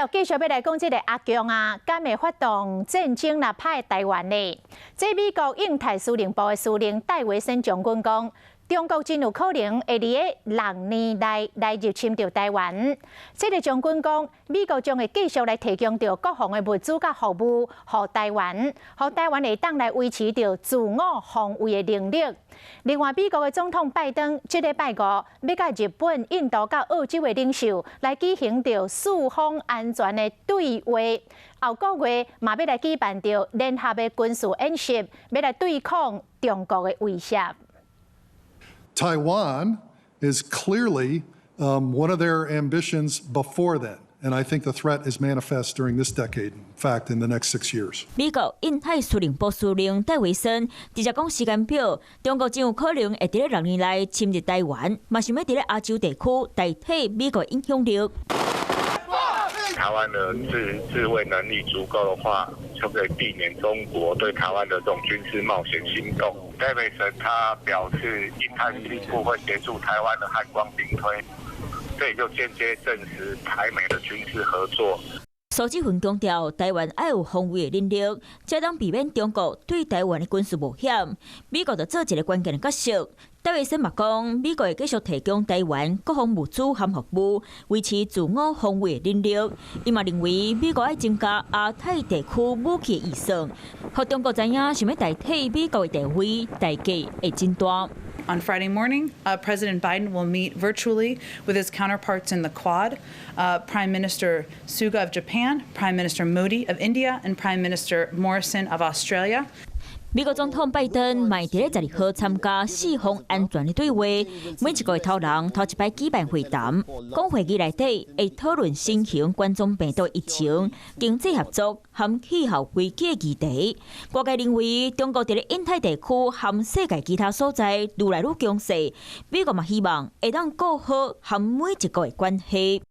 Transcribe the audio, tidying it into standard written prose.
来继续要来讲这个阿强啊，敢会发动战争来派台湾呢？这美国印太司令部的司令戴维森将军讲，中国真有可能会伫个6年内来入侵到台湾。这个将军讲，美国将会继续来提供到各项的物资甲服务，予台湾会当来维持到自我防卫的能力。另外，美国的总统拜登这礼拜五要甲日本、印度甲澳洲的领袖来举行到四方安全的对话。后个月嘛要来举办到联合的军事演习，要来对抗中国的威胁。Taiwan is clearly one of their ambitions before then. And I think the threat is manifest during this decade, in fact, in the next 6 years. 美国印太司令部司令戴维森直接讲时间表，中国真有可能会伫6年内侵入台湾，嘛想要伫亚洲地区代替美国影响力。台湾的自卫能力足够的话，就可以避免中国对台湾的这种军事冒险行动。戴维森他表示，印太司令部会协助台湾的汉光兵推。这也就间接证实台美的军事合作。苏志芬强调，台湾要有防卫的能力，才能避免中国对台湾的军事冒险。美国就做一个关键的角色。戴维森嘛讲，美国会继续提供台湾各项物资和服务，维持自我防卫的能力。伊嘛认为，美国要增加亚太地区武器的预算，让中国知影想要代替美國的地位，代價會真大。On Friday morning, President Biden will meet virtually with his counterparts in the Quad, Prime Minister Suga of Japan, Prime Minister Modi of India, and Prime Minister Morrison of Australia. 美国总统拜登嘛会伫12號參加四方安全的對話，每一個月頭一擺舉辦會談，講會議內底會討論新型冠狀病毒疫情、經濟合作和氣候危機的議題。外界認為中國伫印太地區和世界其他所在愈來愈強勢，美國嘛希望會當顧好和每一個的關係。